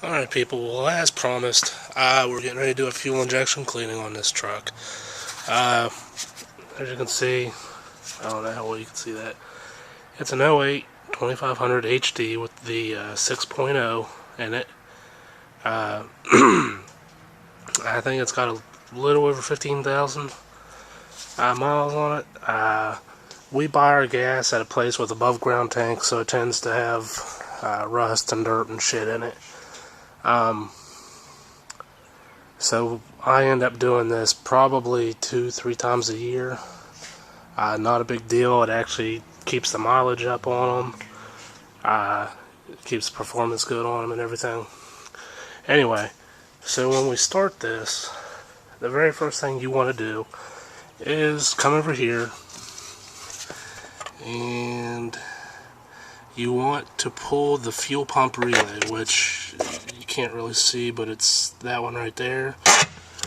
Alright people, well as promised, we're getting ready to do a fuel injection cleaning on this truck. As you can see, I don't know how well you can see that. It's an 08 2500 HD with the 6.0 in it. I think it's got a little over 15,000 miles on it. We buy our gas at a place with above ground tanks, so it tends to have rust and dirt and shit in it. So I end up doing this probably 2-3 times a year. Not a big deal. It actually keeps the mileage up on them. It keeps the performance good on them and everything. Anyway, so when we start this, the very first thing you want to do is come over here and you want to pull the fuel pump relay, which you can't really see, but it's that one right there,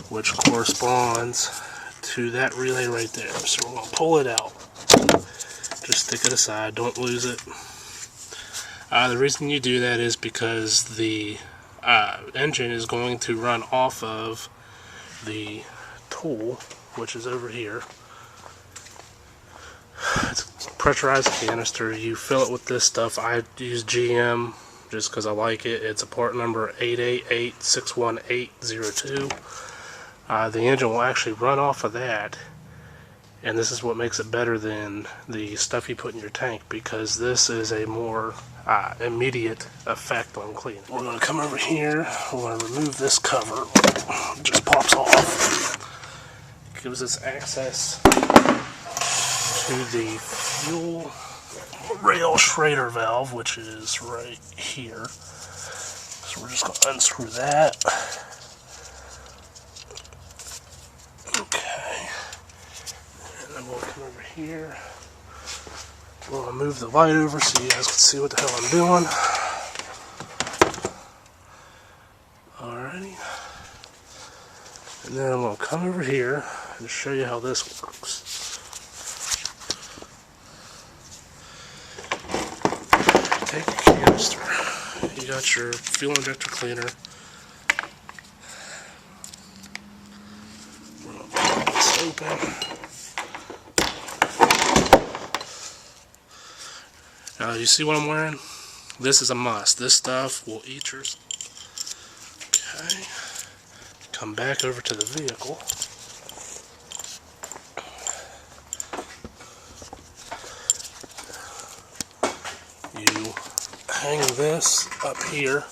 which corresponds to that relay right there. So we're going to pull it out. Just stick it aside, don't lose it. The reason you do that is because the engine is going to run off of the tool, which is over here. It's a pressurized canister. You fill it with this stuff. I use GM just because I like it. It's a part number 888-61802. The engine will actually run off of that, and this is what makes it better than the stuff you put in your tank, because this is a more immediate effect on cleaning. We're going to come over here. We're going to remove this cover. It just pops off. It gives us access to the fuel rail Schrader valve, which is right here. So we're just going to unscrew that. Okay. And then we'll come over here. We'll move the light over so you guys can see what the hell I'm doing. Alrighty. And then I'm going to come over here and show you how this works. Take your canister. You got your fuel injector cleaner. We're going to pop this open. Now, you see what I'm wearing? This is a must. This stuff will eat your... Okay. Come back over to the vehicle. You hang this up here.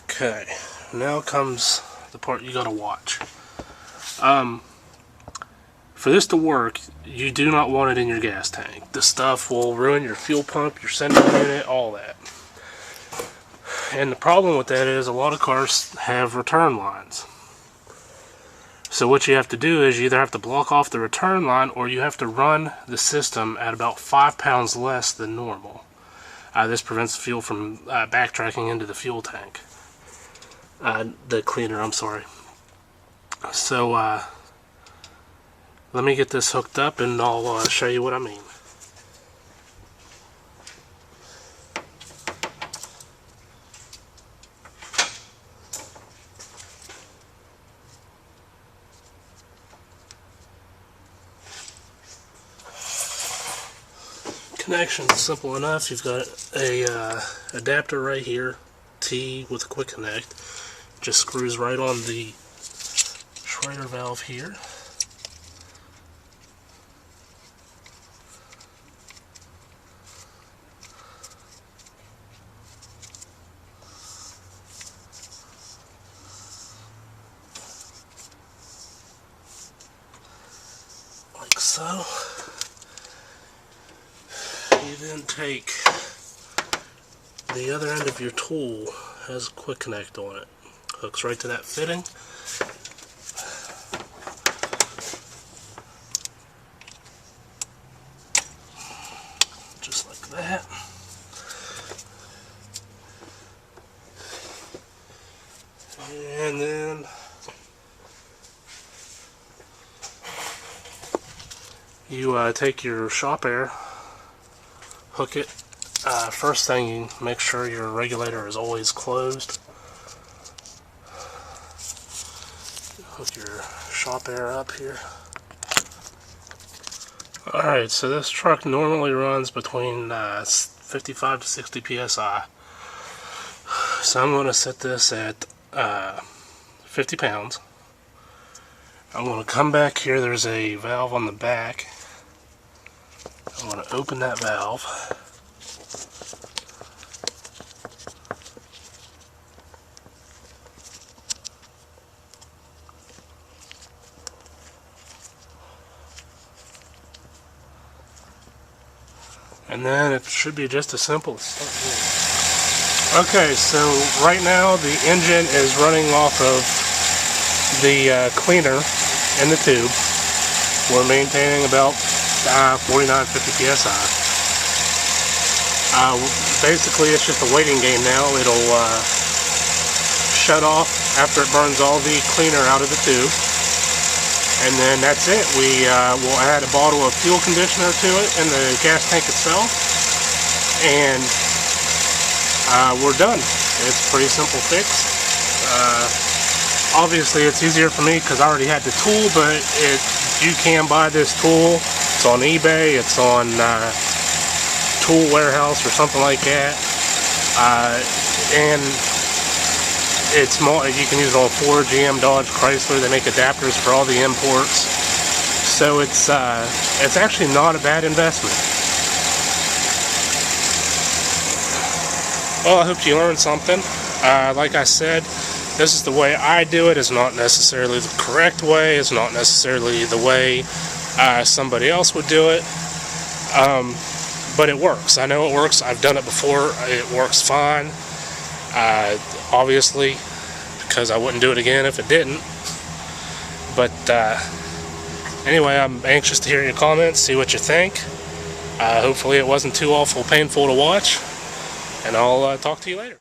Okay. Now comes the part you gotta watch. For this to work, you do not want it in your gas tank. This stuff will ruin your fuel pump, your sending unit, all that. And the problem with that is a lot of cars have return lines. So what you have to do is you either have to block off the return line, or you have to run the system at about 5 pounds less than normal. This prevents the fuel from backtracking into the fuel tank. The cleaner, I'm sorry. So, let me get this hooked up and I'll show you what I mean. Connection's simple enough. You've got a adapter right here, T with a quick connect. Just screws right on the Schrader valve here. Like so. You then take the other end of your tool, has a quick connect on it. Hooks right to that fitting. Just like that. And then you take your shop air, hook it First thing, you make sure your regulator is always closed. Hook your shop air up here. Alright, so this truck normally runs between 55 to 60 psi. So I'm going to set this at 50 pounds. I'm going to come back here. There's a valve on the back. I'm going to open that valve. And then it should be just as simple as that. Okay, so right now the engine is running off of the cleaner in the tube. We're maintaining about 49-50 psi. Basically, it's just a waiting game now. It'll shut off after it burns all the cleaner out of the tube. And then that's it. We will add a bottle of fuel conditioner to it in the gas tank itself, and we're done. It's a pretty simple fix. Obviously, it's easier for me because I already had the tool, but you can buy this tool. It's on eBay. It's on Tool Warehouse or something like that, and it's more, you can use it on Ford, GM, Dodge, Chrysler. They make adapters for all the imports. So it's actually not a bad investment. Well, I hope you learned something. Like I said, this is the way I do it. It's not necessarily the correct way. It's not necessarily the way somebody else would do it. But it works. I know it works. I've done it before. It works fine. Obviously, because I wouldn't do it again if it didn't. But anyway, I'm anxious to hear your comments, see what you think. Hopefully it wasn't too awful painful to watch, and I'll talk to you later.